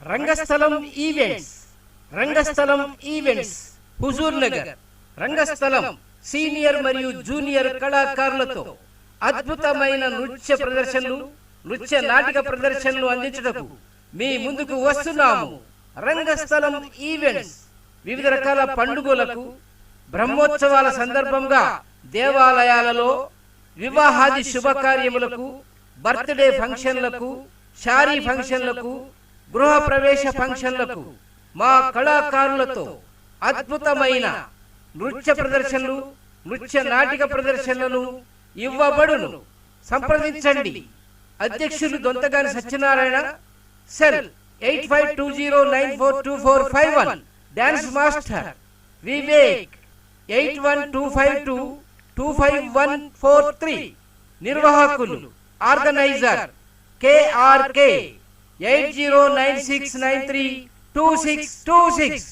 రంగస్థలం events, రంగస్థలం events Huzur Nagar. రంగస్థలం senior మరియు junior కళాకారులతో అద్భుతమైన నృత్య ప్రదర్శనలు, నృత్య నాటక ప్రదర్శనలు అందించుటకు మీ ముందుకు వస్తున్నాము. రంగస్థలం ఈవెంట్స్ వివిధ రకాల పండుగలకు, బ్రహ్మోత్సవాల సందర్భంగా దేవాలయాలలో, వివాహాది శుభకార్యములకు, బర్త్డే ఫంక్షన్లకు, షారీ ఫంక్షన్లకు, గృహ ప్రవేశ ఫంక్షన్లకు మా కళాకారులతో అద్భుతమైన నృత్య ప్రదర్శనలు, నృత్య నాటిక ప్రదర్శనలను ఇవ్వబడును. సంప్రదించండి. అధ్యక్షులు Dontagani Satyanarayana. Cell 8520942451. Dance master Vivek 8125225143. నిర్వాహకులు ఆర్గనైజర్ KRK 8096932626.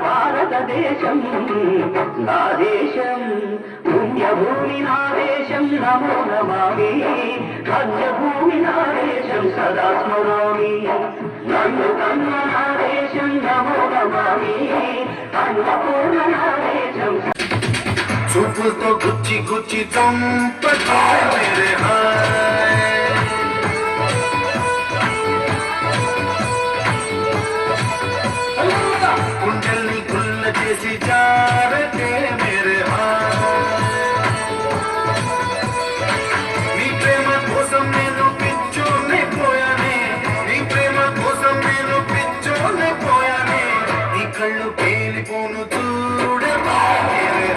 భారతదేశం నా దేశం, పుణ్యభూమి నా దేశం, నమో నమామి. ధన్యభూమి నా దేశం, సదా స్మరామి. నన్ను కన్న నా దేశం, నమో నమామి. అన్నపూర్ణ నా దేశం. చూపులతో గుచ్చి గుచ్చి చంపతాయి మేరే హాయ్. కుండల్ని గుల్ల చేసి జారతే మేరే నీ ప్రేమ కోసం నేను పిచ్చోనే పోయానే, నీ ప్రేమ కోసం నేను పిచ్చోనే పోయానే. నీ కళ్ళు పేలిపోను చూడవా మేరే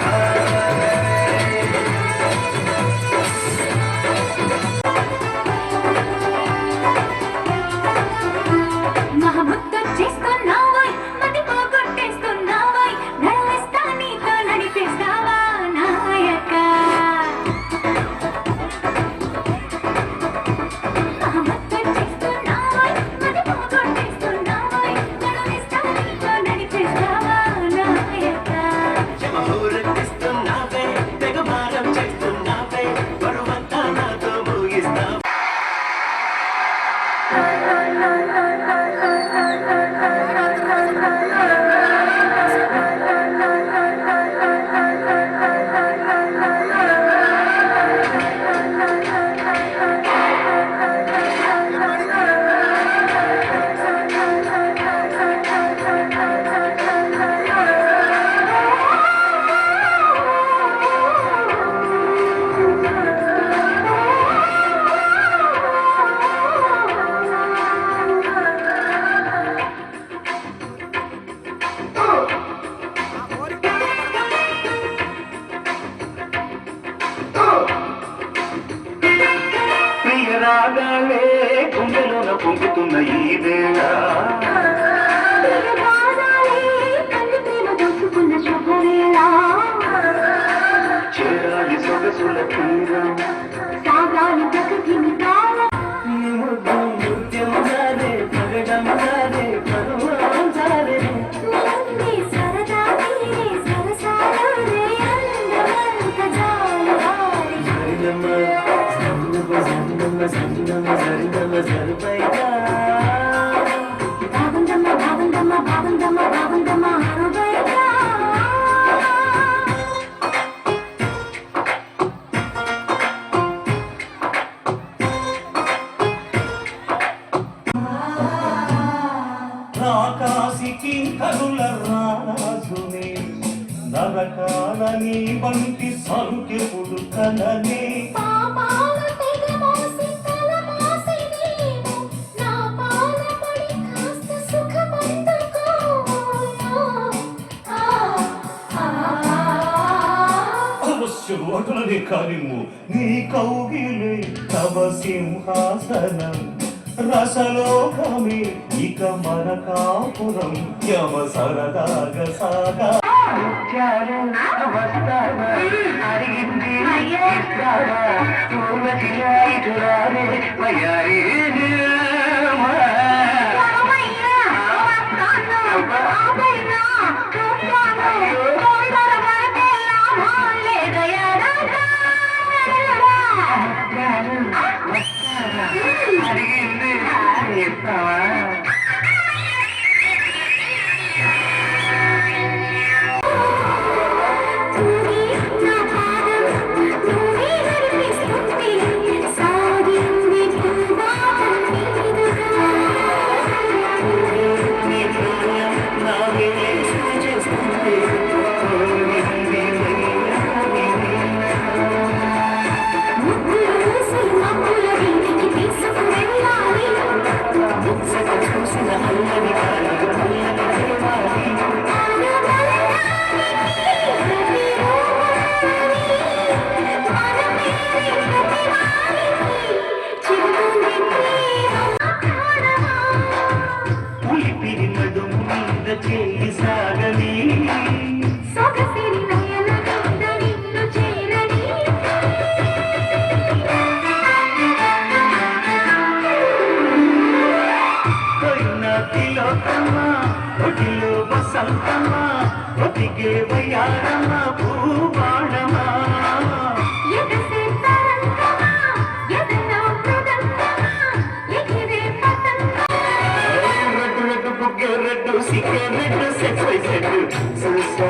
రాగాలే గుండెలోన పొంగుతున్న ఈ వేళ చేరాలి సొగసుల తీరం సాగాలి ప్రకృతిని నృత్యం జారే పగడం జారే పరువం జారే రాకాసికి కరుల రాజునే నరకాలని వంటి సంఖ్యపుడు కలనే అవశ్యము అటులనే కానిమ్ము నీ కౌగిలే తవ సింహాసనం రసలోకమే ఇక మన కాపురం యమ సరదాగ సాగా అడిగింది ఇస్తావా చేయి సాగని తిలోకమా ఒడిలో వసంతమా ఒదిగే వయారమా భూబాణమా రెడ్డు సిగరెట్టు సెట్ చూసా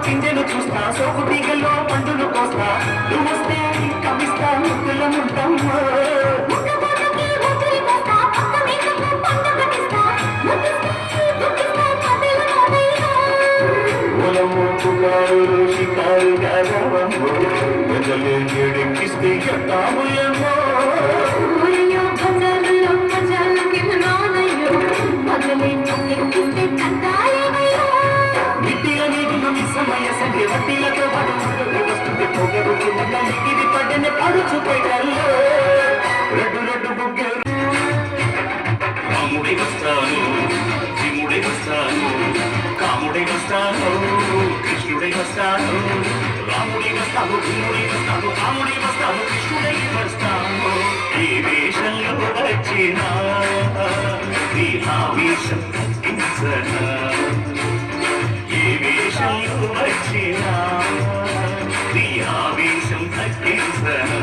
పింజలు చూస్తా సోకు తీగల్లో పండులు కోస్తా నువ్వు వస్తే కమిస్తా ముక్కుల ముట్టమ్మా పుకారు షికారు గారవమ్మో గజలే ఎడెక్కిస్తే ఎట్టాములేమో సమయ సంఖ్య వడ్డీలతో పాటు వస్తుంది పొగరు ఇది పడ్డని పడుచు పెట్టల్లో రెడ్డు రెడ్డు బుగ్గలు రాముడై వస్తాను భీముడై వస్తాను కాముడై వస్తాను కృష్ణుడై వస్తాను రాముడై వస్తాను భీముడై వస్తాను కాముడై వస్తాను కృష్ణుడై వస్తాను ఈ వేషంలో వచ్చిన నీ ఆవేశం తగ్గించనా వచ్చినా నీ ఆవేశం తగ్గించనా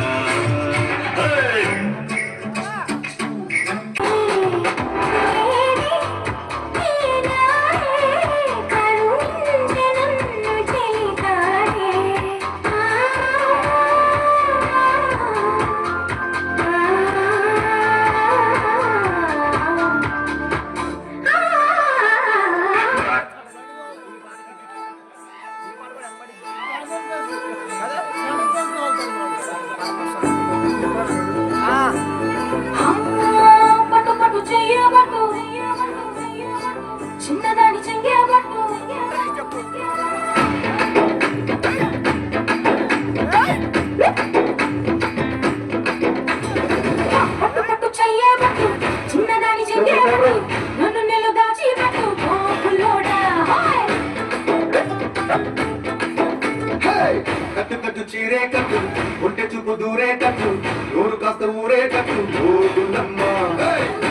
కట్టు కట్టు చీరే కట్టు ఒంటె చూపు దూరే కట్టు నోరు కాస్త ఊరే కట్టు ఓ గుండమ్మ